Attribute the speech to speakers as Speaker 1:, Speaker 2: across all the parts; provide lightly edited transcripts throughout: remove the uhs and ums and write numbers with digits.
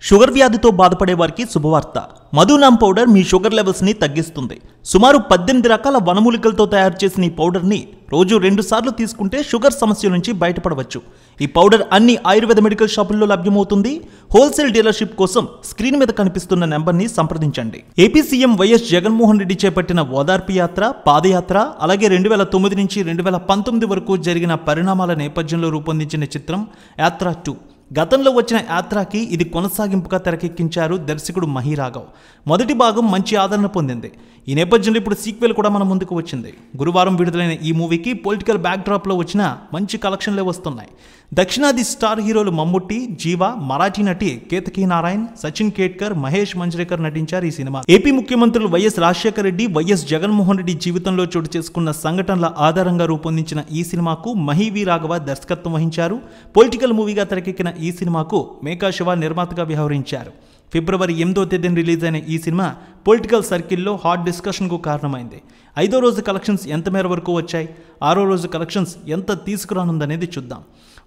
Speaker 1: Sugar వ్యాధితో బాధపడే వారికి శుభవార్త. మధునామ్ పౌడర్ మీ షుగర్ లెవెల్స్ ని తగ్గిస్తుంది. సుమారు 18 రకాల వనమూలికలతో తయారు చేసిన ఈ పౌడర్ ని రోజు 2 సార్లు తీసుకుంటే షుగర్ సమస్య నుంచి బయటపడవచ్చు. ఈ పౌడర్ అన్ని ఆయుర్వేద మెడికల్ షాపుల్లో లభ్యమవుతుంది. హోల్సేల్ డీలర్షిప్ కోసం స్క్రీన్ మీద కనిపిస్తున్న నెంబర్ ని సంప్రదించండి. AP CM YS Jaganmohan Reddy చేపట్టిన ఓదార్పు యాత్ర, పాదయాత్ర, అలాగే 2009 నుంచి 2019 వరకు జరిగిన పరిణామాల నేపథ్యంలో రూపొందించిన చిత్రం యాత్ర 2. గతంలో వచ్చిన యాత్రకి ఇది కొనసాగింపుగా తెరకెక్కించారు దర్శకుడు మహీరాఘవ్. మొదటి భాగం మంచి ఆదరణ పొందింది. ఈ నేపథ్యంలో ఇప్పుడు సీక్వెల్ కూడా మన ముందుకు వచ్చింది. గురువారం విడుదలైన ఈ మూవీకి పొలిటికల్ బ్యాక్డ్రాప్లో వచ్చిన మంచి కలెక్షన్లే వస్తున్నాయి. దక్షిణాది స్టార్ హీరోలు మమ్ముట్టి, జీవా, మరాఠీ నటి కేతకీ నారాయణ్, సచిన్ కేట్కర్, మహేష్ మంజ్రేకర్ నటించారు ఈ సినిమా. ఏపీ ముఖ్యమంత్రులు వైఎస్ రాజశేఖర రెడ్డి, వైఎస్ జగన్మోహన్ రెడ్డి జీవితంలో చోటు చేసుకున్న సంఘటనల ఆధారంగా రూపొందించిన ఈ సినిమాకు మహీవి రాఘవ దర్శకత్వం వహించారు. పొలిటికల్ మూవీగా తెరకెక్కిన ఈ సినిమాకు మేకా శివ నిర్మాతగా వ్యవహరించారు. ఫిబ్రవరి 8వ తేదీన రిలీజ్ అయిన ఈ సినిమా పొలిటికల్ సర్కిల్లో హాట్ డిస్కషన్కు కారణమైంది. 5వ రోజు కలెక్షన్స్ ఎంత మేర వరకు వచ్చాయి, 6వ రోజు కలెక్షన్స్ ఎంత తీసుకురానుందనేది చూద్దాం.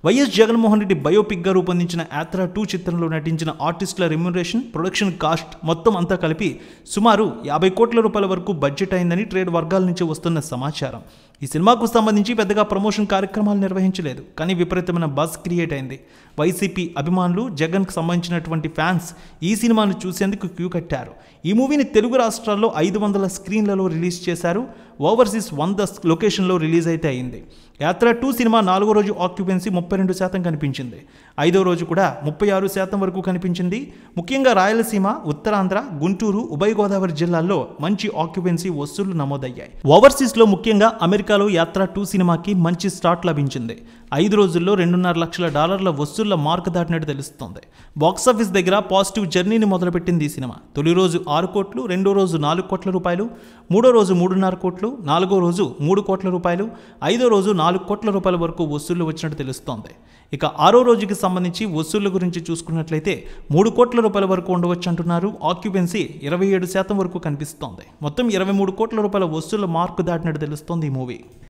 Speaker 1: వైఎస్ జగన్మోహన్ రెడ్డి బయోపిక్గా రూపొందించిన యాత్ర 2 చిత్రంలో నటించిన ఆర్టిస్టుల రెమ్యునరేషన్, ప్రొడక్షన్ కాస్ట్ మొత్తం అంతా కలిపి సుమారు 50 కోట్ల రూపాయల వరకు బడ్జెట్ అయిందని ట్రేడ్ వర్గాల నుంచి వస్తున్న సమాచారం. ఈ సినిమాకు సంబంధించి పెద్దగా ప్రమోషన్ కార్యక్రమాలు నిర్వహించలేదు, కానీ విపరీతమైన బజ్ క్రియేట్ అయింది. వైసీపీ అభిమానులు, జగన్కు సంబంధించినటువంటి ఫ్యాన్స్ ఈ సినిమాను చూసేందుకు క్యూ కట్టారు. ఈ మూవీని తెలుగు రాష్ట్రాల్లో 500 స్క్రీన్లలో రిలీజ్ చేశారు. ఓవర్సీస్ 100 లొకేషన్లో రిలీజ్ అయితే అయింది. యాత్ర 2 సినిమా 4వ రోజు ఆక్యుపెన్సీ 32% కనిపించింది. 5వ రోజు కూడా 36% వరకు కనిపించింది. ముఖ్యంగా రాయలసీమ, ఉత్తరాంధ్ర, గుంటూరు, ఉభయ గోదావరి జిల్లాల్లో మంచి ఆక్యుపెన్సీ వసూళ్లు నమోదయ్యాయి. ఓవర్సీస్లో ముఖ్యంగా అమెరికాలో యాత్ర 2 సినిమాకి మంచి స్టార్ట్ లభించింది. 5 రోజుల్లో $2.5 లక్షల వసూళ్ల మార్క్ దాటినట్టు తెలుస్తోంది. బాక్సాఫీస్ దగ్గర పాజిటివ్ జర్నీని మొదలుపెట్టింది ఈ సినిమా. తొలి రోజు 6 కోట్లు, రెండో రోజు 4 కోట్ల రూపాయలు, మూడో రోజు 3.5 కోట్లు, 4గో రోజు 3 కోట్ల రూపాయలు, 5వ రోజు 4 కోట్ల రూపాయల వరకు వసూళ్లు వచ్చినట్టు తెలుస్తోంది. ఇక 6వ రోజుకి సంబంధించి వసూళ్ల గురించి చూసుకున్నట్లయితే 3 కోట్ల రూపాయల వరకు ఉండవచ్చు అంటున్నారు. ఆక్యుపెన్సీ 27% వరకు కనిపిస్తోంది. మొత్తం 23 కోట్ల రూపాయల వసూళ్ల మార్కు దాటినట్టు తెలుస్తోంది ఈ మూవీ.